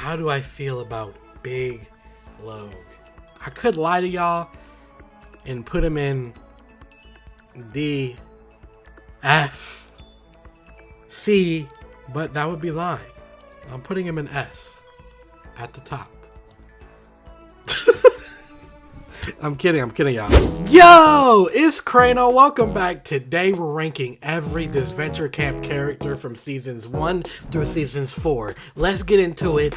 how do I feel about Big Logan? I could lie to y'all and put him in D, F, C, but that would be lying. I'm putting him in S at the top. I'm kidding, y'all. Yo, it's Crano. Welcome back. Today we're ranking every Disventure Camp character from seasons 1 through seasons 4. Let's get into it.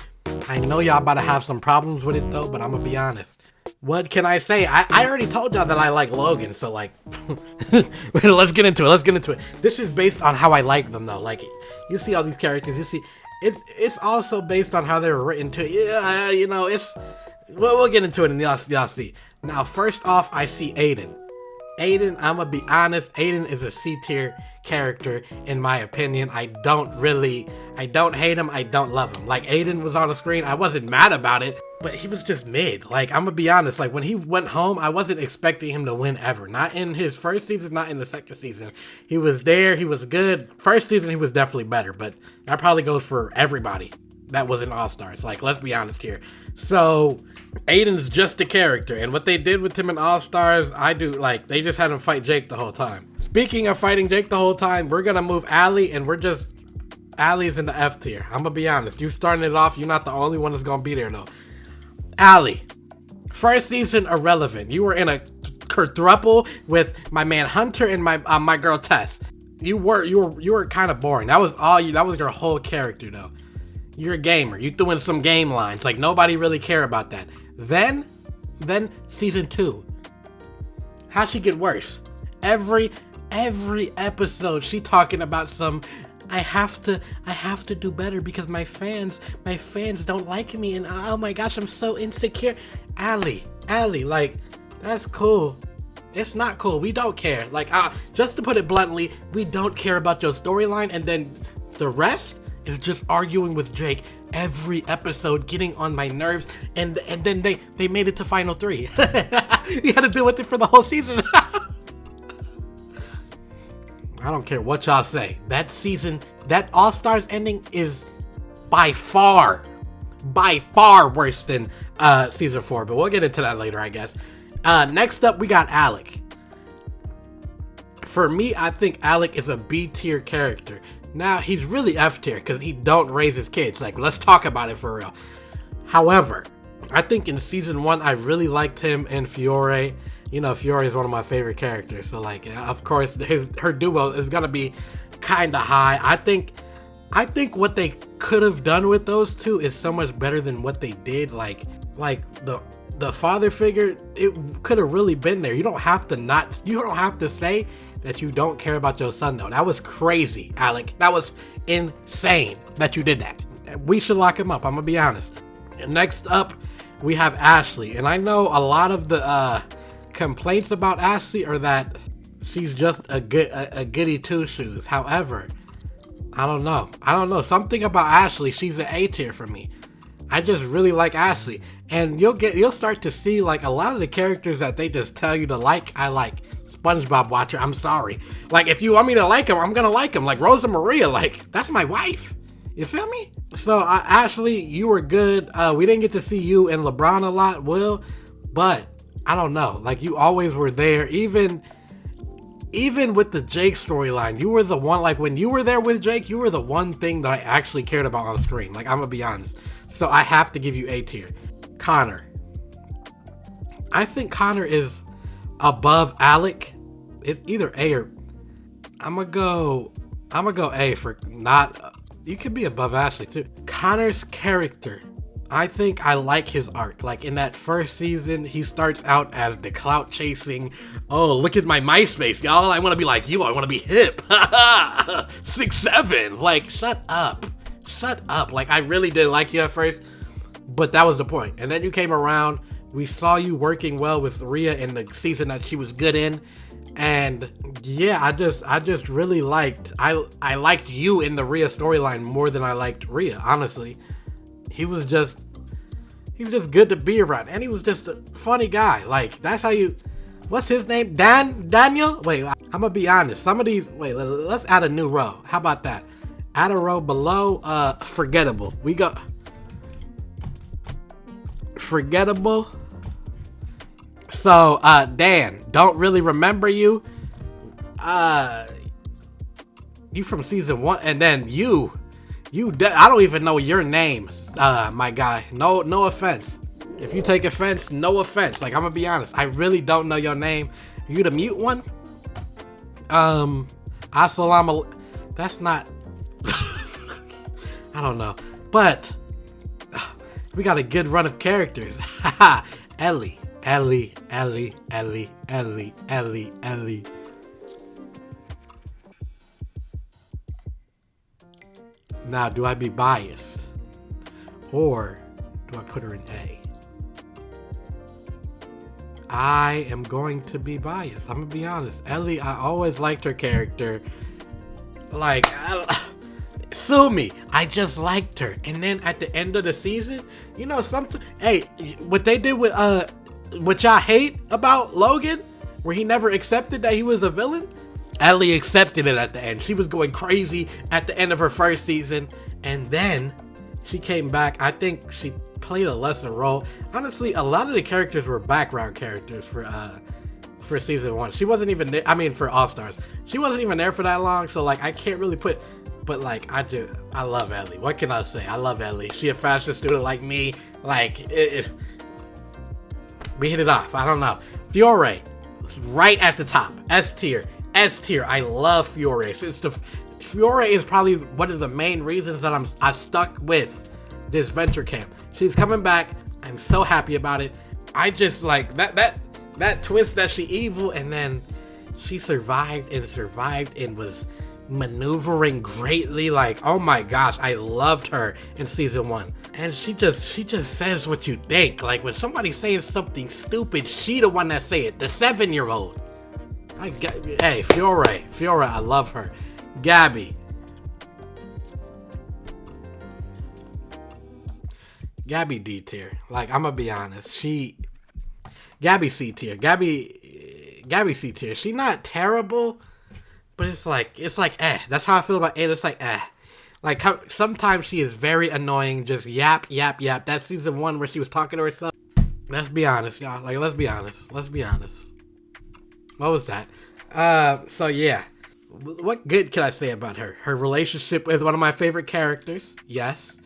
I know y'all about to have some problems with it though, but I'm gonna be honest. What can I say? I already told y'all that I like Logan, so like, let's get into it. This is based on how I like them though. Like, you see all these characters, you see, it's also based on how they were written too. Yeah, you know, we'll get into it and y'all see. Now, first off, I see Aiden. Aiden, I'm gonna be honest, Aiden is a C tier character in my opinion. I don't hate him, I don't love him. Like, Aiden was on the screen, I wasn't mad about it, but he was just mid. Like, I'm gonna be honest, like when he went home, I wasn't expecting him to win ever. Not in his first season, not in the second season. He was there, he was good. First season, he was definitely better, but that probably goes for everybody that was in All-Stars. Like, let's be honest here. So, Aiden's just a character, and what they did with him in All-Stars, they just had him fight Jake the whole time. Speaking of fighting Jake the whole time, we're gonna move Allie, and Allie's in the F tier. I'm gonna be honest, you starting it off, you're not the only one that's gonna be there though. Allie, first season irrelevant. You were in a quadruple with my man Hunter and my girl Tess. You were kind of boring. That was all you. That was your whole character though. You're a gamer. You threw in some game lines. Like, nobody really cared about that. Then season 2. How'd she get worse? Every episode she talking about some, I have to do better because my fans don't like me, and oh my gosh, I'm so insecure. Allie, like, that's cool. It's not cool. We don't care. Like, just to put it bluntly, we don't care about your storyline, and then the rest is just arguing with Jake every episode, getting on my nerves, and then they made it to final 3. You had to deal with it for the whole season. I don't care what y'all say. That season, that All-Stars ending is by far worse than season 4, but we'll get into that later, I guess. Next up, we got Alec. For me, I think Alec is a B tier character. Now, he's really F tier because he don't raise his kids. Like, let's talk about it for real. However, I think in season 1, I really liked him and Fiore. You know, Fiore is one of my favorite characters. So, like, of course, her duo is going to be kind of high. I think what they could have done with those two is so much better than what they did. Like the father figure, it could have really been there. You don't have to say that you don't care about your son though. That was crazy, Alec. That was insane that you did that. We should lock him up, I'm gonna be honest. And next up, we have Ashley. And I know a lot of the complaints about Ashley are that she's just a goody two-shoes. However, I don't know. Something about Ashley, she's an A tier for me. I just really like Ashley. And you'll start to see, like, a lot of the characters that they just tell you to like, I like. SpongeBob watcher, I'm sorry. Like, if you want me to like him, I'm gonna like him. Like Rosa Maria, like, that's my wife. You feel me? So, Ashley, you were good. We didn't get to see you and LeBron a lot, Will, but I don't know. Like, you always were there. Even with the Jake storyline, you were the one, like, when you were there with Jake, you were the one thing that I actually cared about on screen. Like, I'm gonna be honest. So, I have to give you A tier. Connor. I think Connor is above Alec. It's either A or I'm gonna go A for not. You could be above Ashley too. Connor's character, I think I like his arc. Like, in that first season, he starts out as the clout chasing. Oh, look at my MySpace, y'all. I want to be like you. I want to be hip. 6'7". Like, shut up. Like, I really didn't like you at first, but that was the point. And then you came around. We saw you working well with Rhea in the season that she was good in. And yeah, I just really liked, I liked you in the Rhea storyline more than I liked Rhea, honestly. He's just good to be around. And he was just a funny guy. Like, that's how you, what's his name? Daniel? Wait, I'm gonna be honest. Some of these, let's add a new row. How about that? Add a row below, Forgettable. We go, Forgettable. So, Dan, don't really remember you. You from season 1, and then I don't even know your name, my guy. No offense. If you take offense, no offense. Like, I'm gonna be honest, I really don't know your name. You the mute one? Assalamu. That's not. I don't know, but we got a good run of characters. Ellie. Now, do I be biased? Or do I put her in A? I am going to be biased. I'm going to be honest. Ellie, I always liked her character. Like, sue me. I just liked her. And then at the end of the season, you know something? Hey, what they did with, what y'all hate about Logan, where he never accepted that he was a villain? Ellie accepted it at the end. She was going crazy at the end of her first season, and then she came back. I think she played a lesser role. Honestly, a lot of the characters were background characters for season 1. She wasn't even there. I mean, for All Stars, she wasn't even there for that long. So like, I can't really put. But like, I love Ellie. What can I say? I love Ellie. She a fashion student like me. Like we hit it off. I don't know. Fiore, right at the top. S tier. I love Fiore. Fiore is probably one of the main reasons that I stuck with Disventure camp. She's coming back. I'm so happy about it. I just like that twist that she evil, and then she survived and was maneuvering greatly. Like, oh my gosh, I loved her in season 1. And she just says what you think. Like, when somebody's saying something stupid, she the one that say it. The 7-year-old. Hey, Fiore, I love her. Gabby D tier. Like, I'm gonna be honest. Gabby C tier. Gabby C tier. She not terrible, but it's like That's how I feel about it. It's like Like, sometimes she is very annoying. Just yap. That's season 1 where she was talking to herself. Let's be honest, y'all. Like, let's be honest. What was that? So yeah. What good can I say about her? Her relationship with one of my favorite characters. Yes,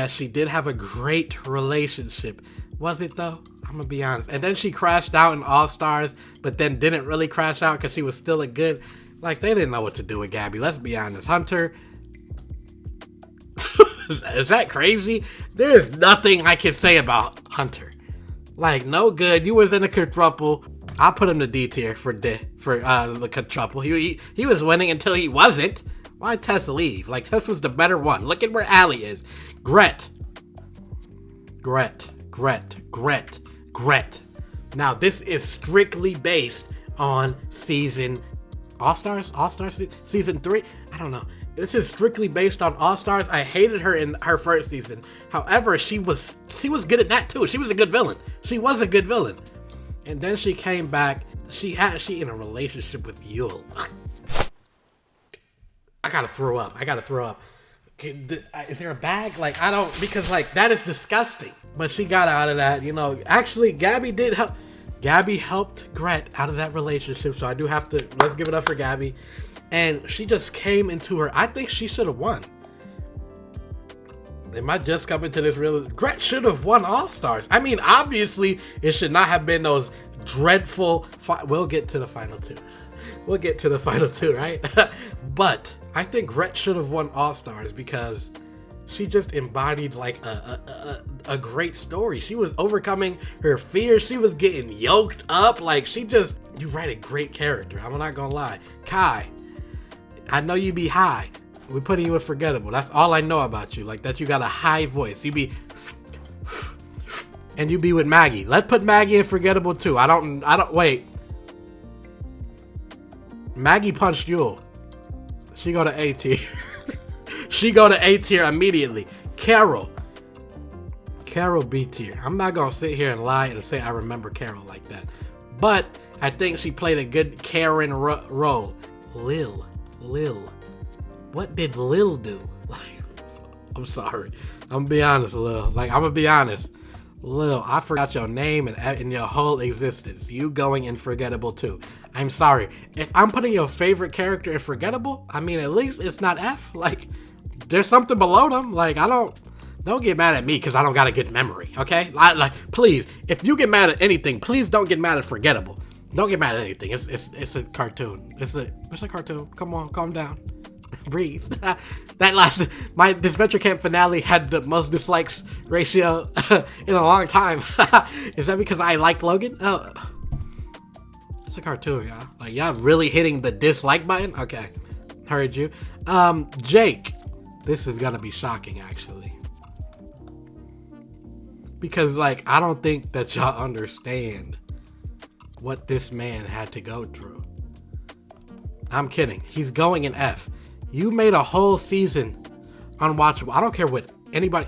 she did have a great relationship. Was it though? I'm gonna be honest. And then she crashed out in All Stars, but then didn't really crash out because she was still a good. Like, they didn't know what to do with Gabby. Let's be honest. Hunter. Is that crazy? There's nothing I can say about Hunter. Like, no good. You was in a quadruple. I'll put him to D tier for the quadruple. He was winning until he wasn't. Why Tess leave? Like, Tess was the better one. Look at where Allie is. Grett. Now, this is strictly based on season All-Stars season 3. I don't know. This is strictly based on All-Stars. I hated her in her first season. However, she was good at that too. She was a good villain. And then she came back. She in a relationship with Yule. I gotta throw up. Is there a bag? Like, I don't, because like, that is disgusting. But she got out of that, you know. Actually, Gabby did help. Gabby helped Grett out of that relationship. So I do have to, let's give it up for Gabby. And she just came into her. I think she should have won. Am I just coming to this real? Grett should have won All-Stars. I mean, obviously, it should not have been those dreadful. We'll get to the final two, right? But I think Grett should have won All-Stars because she just embodied like a great story. She was overcoming her fears. She was getting yoked up. Like, you write a great character. I'm not gonna lie. Kai, I know you be high. We're putting you in Forgettable. That's all I know about you. Like, that you got a high voice. You be, and you be with Maggie. Let's put Maggie in Forgettable too. I don't wait. Maggie punched Yule. She go to A tier. She go to A tier immediately. Carol B tier. I'm not gonna sit here and lie and say I remember Carol like that, but I think she played a good Karen role. Lil. What did Lil do? Like, I'm sorry. I'm gonna be honest, Lil. Like, I'm gonna be honest. Lil, I forgot your name and your whole existence. You going in Forgettable too. I'm sorry. If I'm putting your favorite character in Forgettable, I mean, at least it's not F. Like, there's something below them. Like, don't get mad at me because I don't got a good memory, okay? Like, please, if you get mad at anything, please don't get mad at Forgettable. Don't get mad at anything. It's a cartoon. It's a cartoon. Come on, calm down. Breathe. My Disventure Camp finale had the most dislikes ratio in a long time. Is that because I liked Logan? Oh, it's a cartoon, y'all. Like, y'all really hitting the dislike button? Okay, heard you. Jake. This is gonna be shocking, actually. Because, like, I don't think that y'all understand what this man had to go through. I'm kidding. He's going in F. You made a whole season unwatchable. I don't care what anybody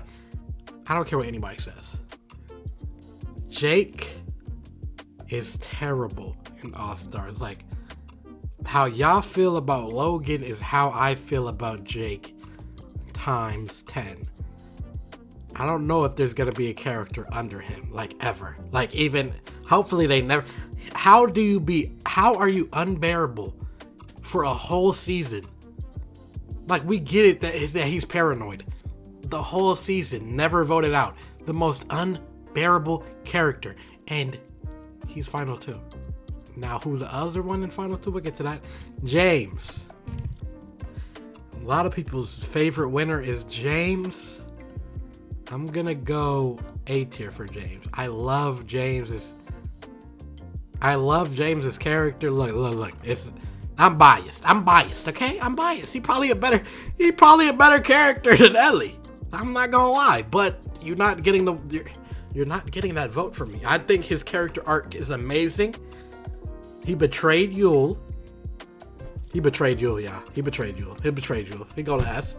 says. Jake is terrible in All Stars. Like, how y'all feel about Logan is how I feel about Jake times 10. I don't know if there's gonna be a character under him, like, ever. Like, even, hopefully they never. How are you unbearable for a whole season? Like, we get it that he's paranoid. The whole season, never voted out. The most unbearable character. And he's final 2. Now, who the other one in final 2? We'll get to that. James. A lot of people's favorite winner is James. I'm gonna go A tier for James. I love James's character. Look. I'm biased, okay? I'm biased. He's probably a better character than Ellie. I'm not gonna lie, but you're not getting that vote from me. I think his character arc is amazing. He betrayed Yule. He betrayed Yule. He go to S.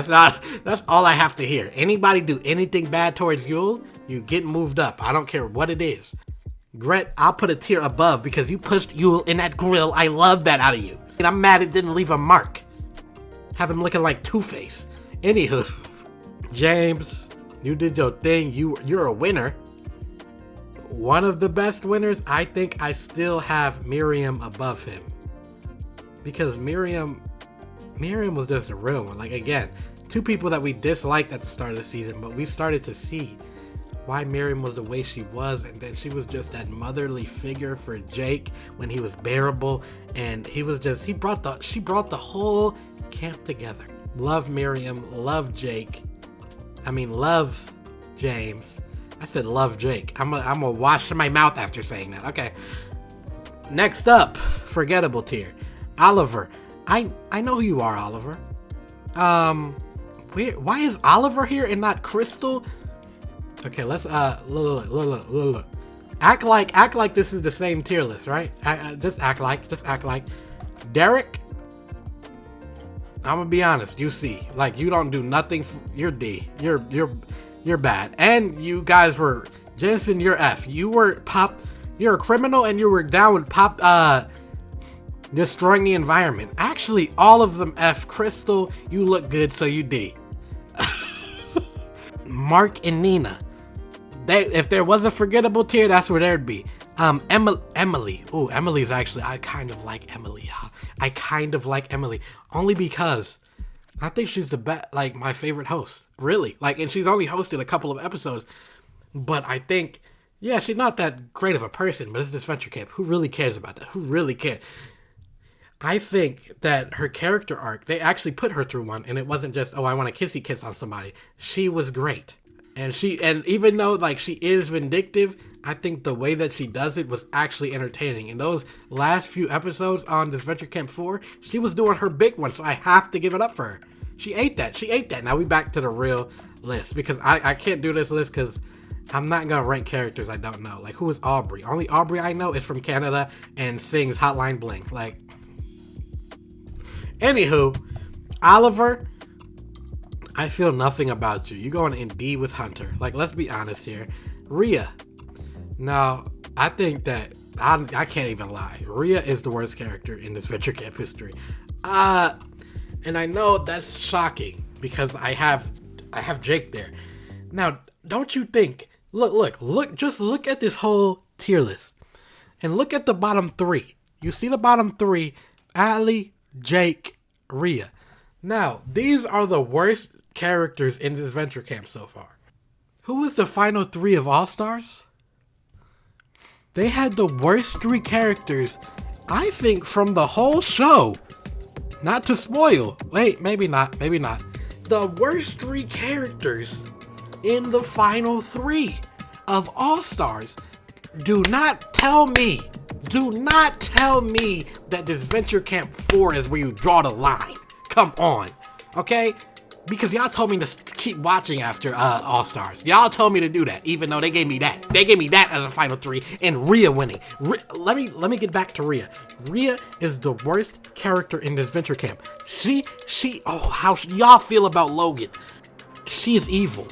Nah, that's all I have to hear. Anybody do anything bad towards Yule, you get moved up. I don't care what it is. Grett, I'll put a tier above because you pushed Yule in that grill. I love that out of you. And I'm mad it didn't leave a mark. Have him looking like Two-Face. Anywho, James, you did your thing. You're a winner. One of the best winners. I think I still have Miriam above him. Because Miriam was just a real one. Like, again, 2 people that we disliked at the start of the season, but we started to see why Miriam was the way she was, and then she was just that motherly figure for Jake when he was bearable, and she brought the whole camp together. Love Miriam, love Jake. Love James. I said love Jake. I'm gonna wash my mouth after saying that. Okay. Next up, Forgettable tier. Oliver. I know who you are, Oliver. Why is Oliver here and not Crystal? Okay, let's look. Act like this is the same tier list, right? Just act like. Derek, I'm gonna be honest. You see, like, you don't do nothing. You're D. You're bad. And you guys were Jensen. You're F. You're a criminal, and you were down with Pop. Destroying the environment. Actually, all of them F. Crystal, you look good, so you D. Mark and Nina. If there was a Forgettable tier, that's where there'd be. Emily. Ooh, Emily's actually, I kind of like Emily. Only because I think she's the best, like, my favorite host. Really. Like, and she's only hosted a couple of episodes. But I think, yeah, she's not that great of a person, but it's Disventure Camp. Who really cares about that? Who really cares? I think that her character arc, they actually put her through one, and it wasn't just, oh, I want to kissy kiss on somebody. She was great. And even though, like, she is vindictive, I think the way that she does it was actually entertaining. In those last few episodes on Disventure Camp 4, she was doing her big one, so I have to give it up for her. She ate that. Now we back to the real list, because I can't do this list because I'm not going to rank characters I don't know. Like, who is Aubrey? Only Aubrey I know is from Canada and sings Hotline Bling. Like, anywho, Oliver, I feel nothing about you. You going in D with Hunter. Like, let's be honest here. Rhea. Now, I think that I can't even lie. Rhea is the worst character in this Adventure Camp history. And I know that's shocking because I have Jake there. Now, don't you think Look, just look at this whole tier list. And look at the bottom three. You see the bottom three, Allie, Jake, Rhea. Now, these are the worst characters in this Disventure camp so far. Who was the final three of All-Stars? They had the worst three characters, I think, from the whole show. Not to spoil. Wait, maybe not. The worst three characters in the final three of All-Stars. Do not tell me that Disventure Camp 4 is where you draw the line. Come on, okay? Because y'all told me to keep watching after All-Stars. Y'all told me to do that, even though they gave me that. They gave me that as a final three, and Rhea winning. Let me get back to Rhea. Rhea is the worst character in Disventure Camp. How y'all feel about Logan? She is evil.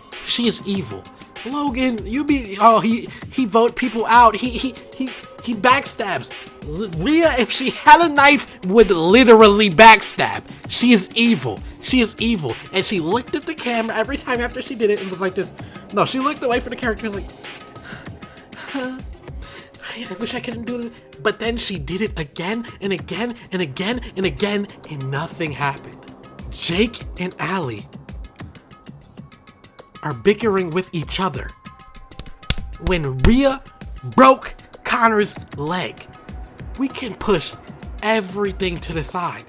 Logan, he vote people out. He backstabs. Rhea, if she had a knife, would literally backstab. She is evil. And she looked at the camera every time after she did it and was like this. No, she looked away from the character like, I wish I couldn't do this. But then she did it again and again and again and again, and nothing happened. Jake and Allie are bickering with each other when Rhea broke Connor's leg. We can push everything to the side.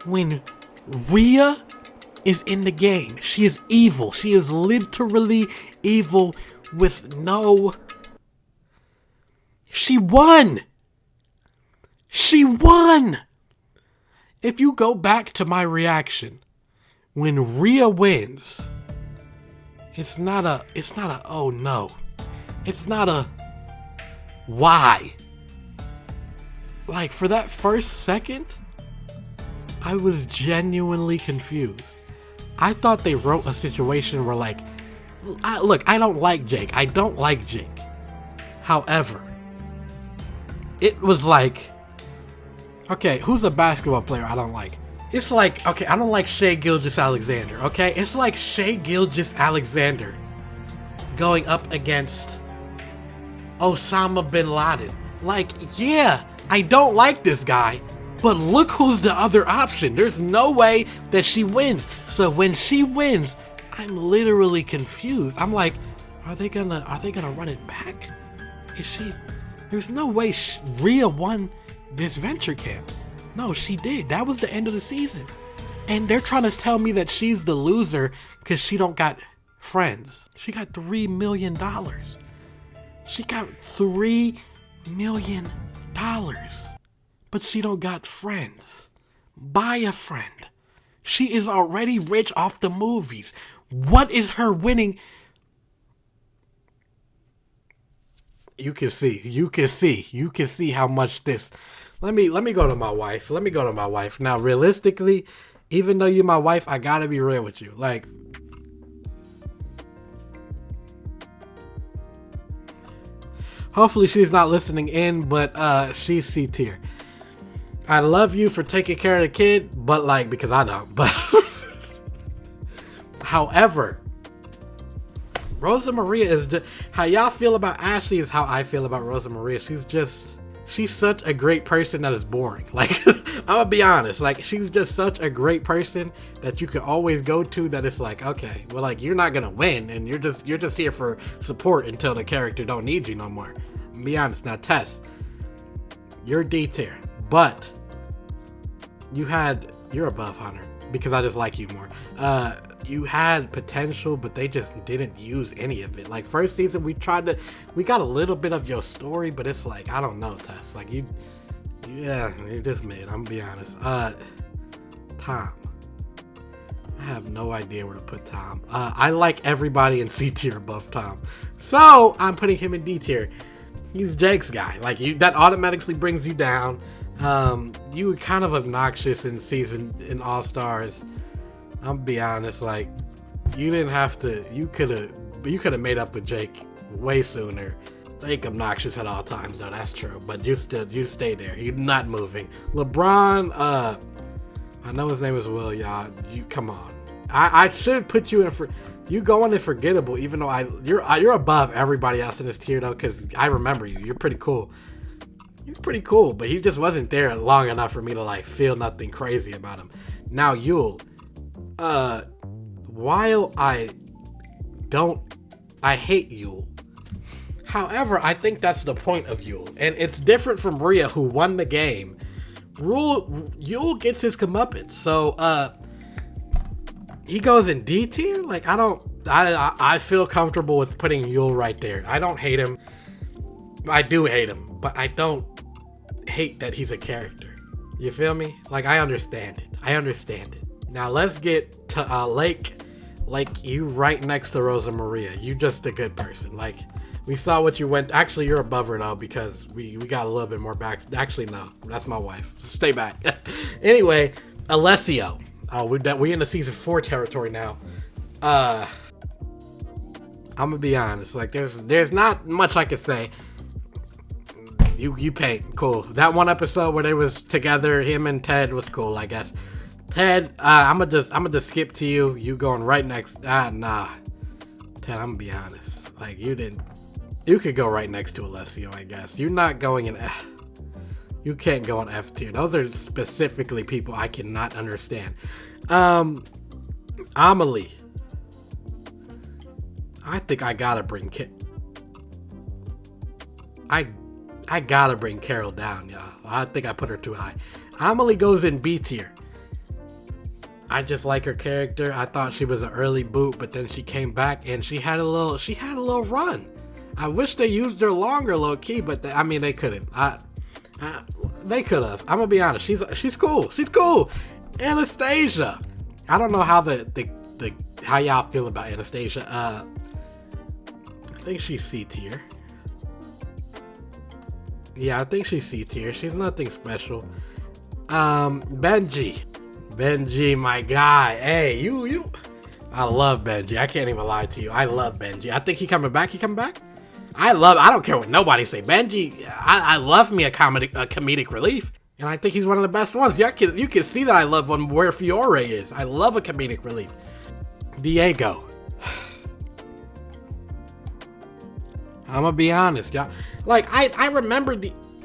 When Rhea is in the game, she is evil. She is literally evil with no... She won! If you go back to my reaction, when Rhea wins, it's not a oh no. It's not a why. Like, for that first second, I was genuinely confused. I thought they wrote a situation where, like, I don't like Jake. However, it was like, okay, who's a basketball player I don't like? It's like, okay, I don't like Shai Gilgeous-Alexander, okay? It's like Shai Gilgeous-Alexander going up against Osama bin Laden. Like, yeah, I don't like this guy, but look who's the other option. There's no way that she wins. So when she wins, I'm literally confused. I'm like, are they gonna run it back? There's no way Rhea won this Disventure Camp. No, she did. That was the end of the season. And they're trying to tell me that she's the loser because she don't got friends. She got $3 million. She got $3 million. But she don't got friends. Buy a friend. She is already rich off the movies. What is her winning? You can see how much this. Let me go to my wife. Now, realistically, even though you're my wife, I gotta be real with you. Like, hopefully she's not listening in, but she's C tier. I love you for taking care of the kid, but like, because I don't. But however, Rosa Maria is just, how y'all feel about Ashley is how I feel about Rosa Maria. She's such a great person that is boring. Like, I'm gonna be honest. Like, she's just such a great person that you can always go to. That it's like, okay, well, like, you're not gonna win, and you're just here for support until the character don't need you no more. Be honest. Now, Tess, you're D tier, but you're above Hunter because I just like you more. You had potential, but they just didn't use any of it. Like, first season, we got a little bit of your story, but it's like, I don't know, Tess. Like, you just mid. I'm gonna be honest. Tom. I have no idea where to put Tom. I like everybody in C tier above Tom, so I'm putting him in D tier. He's Jake's guy. Like, that automatically brings you down. You were kind of obnoxious in All Stars. I'm gonna be honest, like, you didn't have to. You could have made up with Jake way sooner. Jake obnoxious at all times, though. That's true. But you stay there. You're not moving. LeBron. I know his name is Will, y'all. You come on. I should put you in for. You going in Forgettable, even though you're above everybody else in this tier though, because I remember you. You're pretty cool. He's pretty cool, but he just wasn't there long enough for me to like feel nothing crazy about him. Now Yule, while I hate Yule. However, I think that's the point of Yule, and it's different from Rhea, who won the game. Yule gets his comeuppance, so he goes in D tier. Like I feel comfortable with putting Yule right there. I don't hate him. I do hate him, but I don't hate that he's a character. You feel me? Like I understand it. Now let's get to Lake. Like you right next to Rosa Maria. You just a good person. Like we saw what you went. Actually, you're above her though because we got a little bit more back. Actually, no, that's my wife. Stay back. Anyway, Alessio. Oh, we in the season 4 territory now. I'm gonna be honest. Like there's not much I could say. You paint cool. That one episode where they was together, him and Ted was cool. I guess. Ted, I'm gonna just skip to you. You going right next? Nah. Ted, I'm gonna be honest. Like you could go right next to Alessio, I guess. You're not going in F. You can't go in F tier. Those are specifically people I cannot understand. Amelie. I think I gotta bring I gotta bring Carol down, y'all. I think I put her too high. Amelie goes in B tier. I just like her character. I thought she was an early boot, but then she came back and she had a little run. I wish they used her longer, low key, but they couldn't. They could have. I'm gonna be honest. She's cool. She's cool. Anastasia. I don't know how how y'all feel about Anastasia. I think she's C tier. Yeah, I think she's C tier. She's nothing special. Benji, my guy. Hey, you. I love Benji. I can't even lie to you. I love Benji. I think he coming back. I don't care what nobody say. Benji, I love me a comedic relief. And I think he's one of the best ones. You can see that I love one where Fiore is. I love a comedic relief. Diego. I'm gonna be honest, y'all. Like, I remember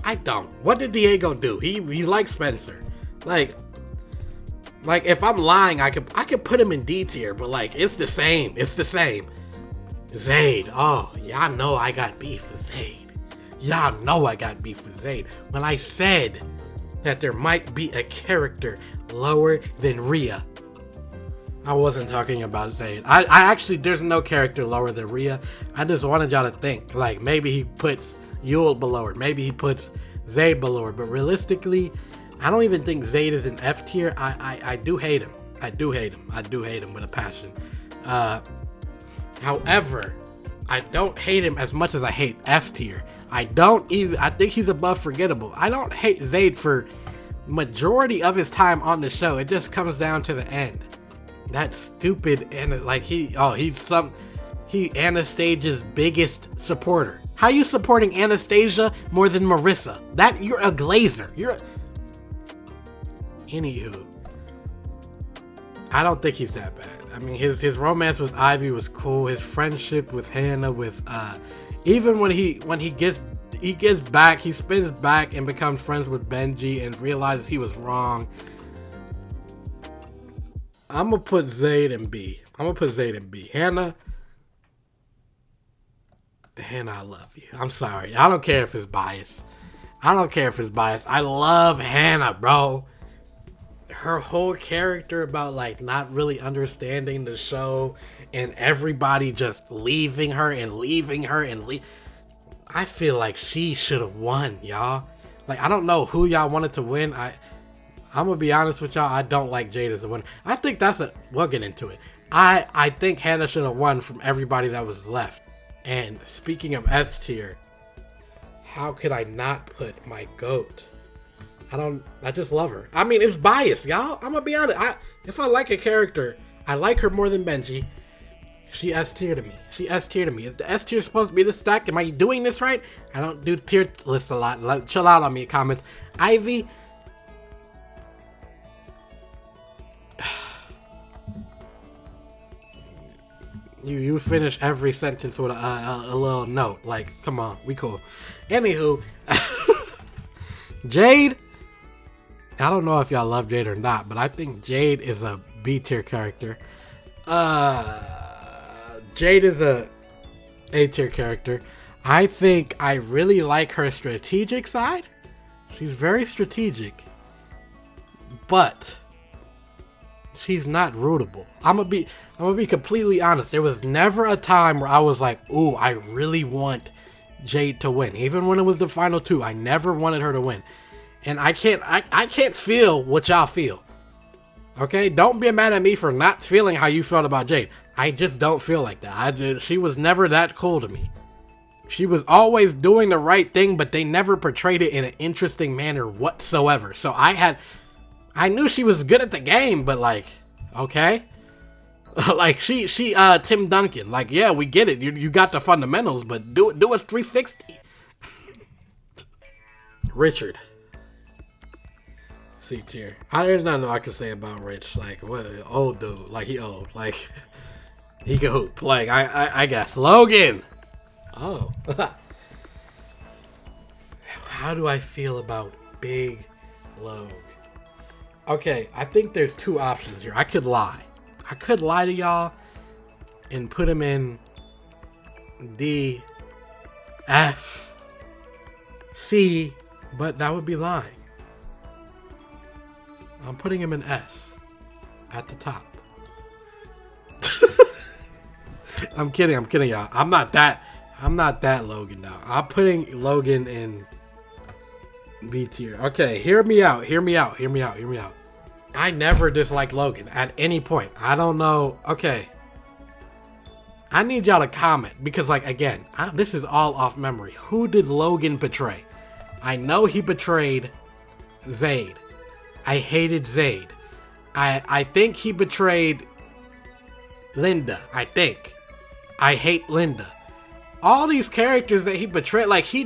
I don't. What did Diego do? He likes Spencer. Like if I'm lying, I could put him in D tier, but like it's the same. Zade. Oh, y'all know I got beef with Zade. When I said that there might be a character lower than Rhea, I wasn't talking about Zade. I actually, there's no character lower than Rhea. I just wanted y'all to think, like, maybe he puts Yule below her. Maybe he puts Zade below her. But realistically, I don't even think Zade is in F tier. I do hate him. I do hate him with a passion. However, I don't hate him as much as I hate F tier. I think he's above Forgettable. I don't hate Zade for majority of his time on the show. It just comes down to the end. That's stupid, and like he's Anastasia's biggest supporter. How you supporting Anastasia more than Marissa? That you're a glazer. Anywho, I don't think he's that bad. I mean, his romance with Ivy was cool. His friendship with Hannah, even when he gets back, he spins back and becomes friends with Benji and realizes he was wrong. I'm gonna put Zade in B. Hannah, I love you. I'm sorry. I don't care if it's biased. I love Hannah, bro. Her whole character about like not really understanding the show and everybody just leaving her. I feel like she should have won, y'all. Like, I don't know who y'all wanted to win. I'm gonna be honest with y'all. I don't like Jade as a winner. I think we'll get into it. I think Hannah should have won from everybody that was left. And speaking of S tier, how could I not put my GOAT? I just love her. I mean, it's biased, y'all. I'm gonna be honest. If I like a character, I like her more than Benji. She S tier to me. If the S tier is supposed to be this stacked, am I doing this right? I don't do tier lists a lot. Chill out on me in comments. Ivy. You finish every sentence with a little note. Like, come on, we cool. Anywho, Jade. I don't know if y'all love Jade or not, but I think Jade is a B tier character. Jade is a A tier character. I think I really like her strategic side. She's very strategic, but she's not rootable. I'm gonna be completely honest. There was never a time where I was like, ooh, I really want Jade to win. Even when it was the final two, I never wanted her to win. And I can't feel what y'all feel. Okay? Don't be mad at me for not feeling how you felt about Jade. I just don't feel like that. She was never that cool to me. She was always doing the right thing, but they never portrayed it in an interesting manner whatsoever. So I knew she was good at the game, but like, okay. Like she Tim Duncan. Like, yeah, we get it. You got the fundamentals, but do it 360. Richard. C tier. There's nothing I can say about Rich. Like, what, old dude. Like, he old. Like, he can hoop. Like, I guess. Logan. Oh. How do I feel about Big Log? Okay, I think there's two options here. I could lie. I could lie to y'all and put him in D, F, C, but that would be lying. I'm putting him in S at the top. I'm kidding, y'all. I'm not that Logan now. I'm putting Logan in B tier. Okay, hear me out. I never disliked Logan at any point. I don't know. Okay. I need y'all to comment because, like, again, this is all off memory. Who did Logan betray? I know he betrayed Zade. I hated Zade. I think he betrayed Linda. I think. I hate Linda. All these characters that he betrayed, like, he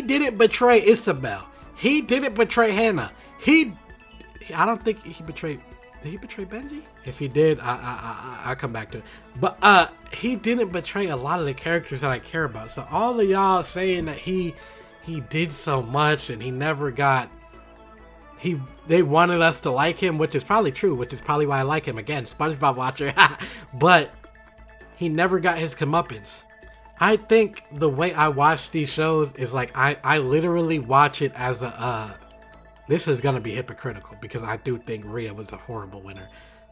didn't betray Isabel. He didn't betray Hannah. I don't think he betrayed. Did he betray Benji? If he did, I'll come back to it. But he didn't betray a lot of the characters that I care about. So all of y'all saying that he did so much and he never got. They wanted us to like him, which is probably true. Which is probably why I like him. Again, SpongeBob watcher. But he never got his comeuppance. I think the way I watch these shows is like I literally watch it as this is gonna be hypocritical because I do think Rhea was a horrible winner,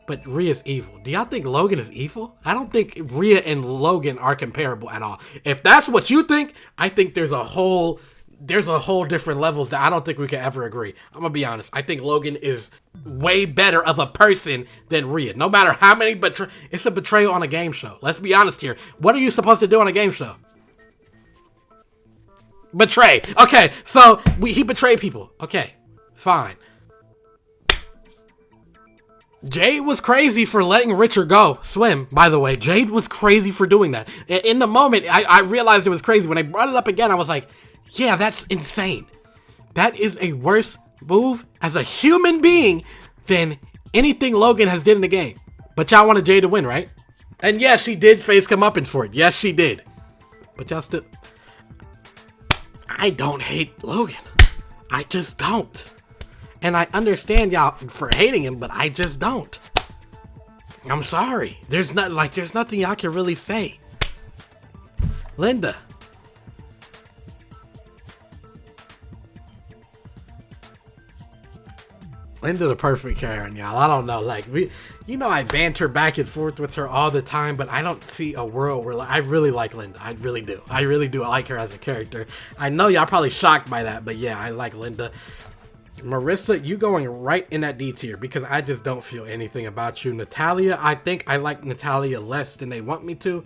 but Rhea's evil. Do y'all think Logan is evil? I don't think Rhea and Logan are comparable at all. If that's what you think, I think there's a whole different levels that I don't think we can ever agree. I'm gonna be honest. I think Logan is way better of a person than Rhea. No matter how many it's a betrayal on a game show. Let's be honest here. What are you supposed to do on a game show? Betray. Okay, so he betrayed people. Okay, fine. Jade was crazy for letting Richard go swim, by the way. Jade was crazy for doing that. In the moment, I realized it was crazy. When I brought it up again, I was like, yeah, that's insane. That is a worse move as a human being than anything Logan has did in the game. But y'all wanted Jade to win, right? And yes, she did face comeuppance for it. Yes, she did. But y'all still... I don't hate Logan. I just don't. And I understand y'all for hating him, but I just don't. I'm sorry. There's nothing y'all can really say. Linda. Linda the perfect Karen, y'all. I don't know. Like, I banter back and forth with her all the time, but I don't see a world where I really like Linda. I really do. I like her as a character. I know y'all probably shocked by that, but yeah, I like Linda. Marissa, you going right in that D tier because I just don't feel anything about you. Natalia, I think I like Natalia less than they want me to,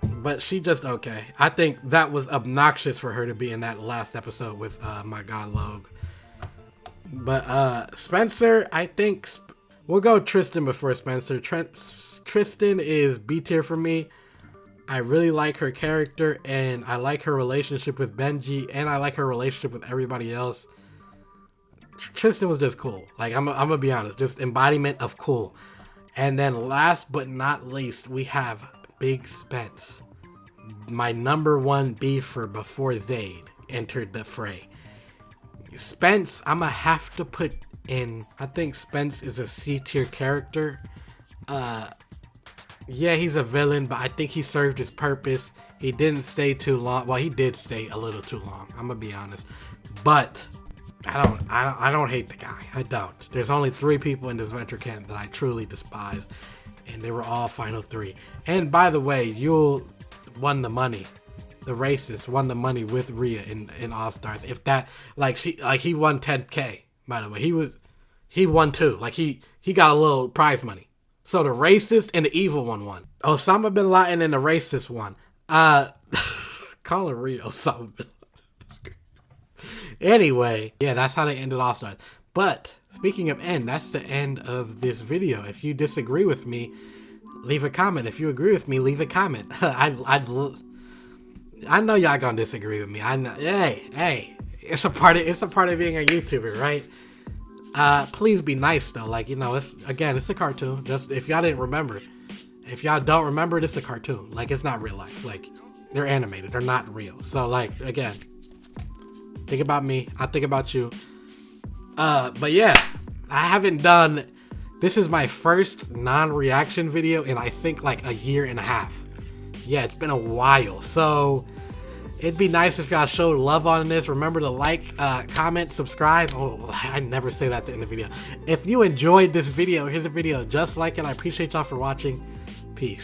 but she just okay. I think that was obnoxious for her to be in that last episode with my god Logan. But Spencer, I think we'll go Tristan before Spencer. Tristan is B tier for me. I really like her character and I like her relationship with Benji and I like her relationship with everybody else. Tristan was just cool. Like, I'm gonna be honest, just embodiment of cool. And then last but not least, we have Big Spence. My number one beefer before Zade entered the fray. Spence, I'm gonna have to put in, I think Spence is a C tier character. Yeah, he's a villain, but I think he served his purpose. He didn't stay too long. Well, he did stay a little too long, I'm gonna be honest. But I don't hate the guy. I don't. There's only 3 people in Disventure camp that I truly despise, and they were all final 3. And by the way, Yule won the money. The racist won the money with Rhea in All Stars. If that, he won 10K. By the way, he won too. Like he got a little prize money. So the racist and the evil one won. Osama bin Laden and the racist one. Calling Rhea Osama bin Laden. Anyway, yeah, that's how they ended All Stars. But speaking of end, that's the end of this video. If you disagree with me, leave a comment. If you agree with me, leave a comment. I know y'all gonna disagree with me. I know. Hey, it's a part of being a YouTuber, right? Please be nice though. Like, you know, it's a cartoon. Just if y'all didn't remember, if y'all don't remember, it's a cartoon. Like, it's not real life. Like, they're animated. They're not real. So, like, again, think about me. I think about you. But yeah, I haven't done. This is my first non-reaction video in I think like a year and a half. Yeah, it's been a while. So it'd be nice if y'all showed love on this. Remember to like, comment, subscribe. Oh, I never say that at the end of the video. If you enjoyed this video, here's a video just like it. I appreciate y'all for watching. Peace.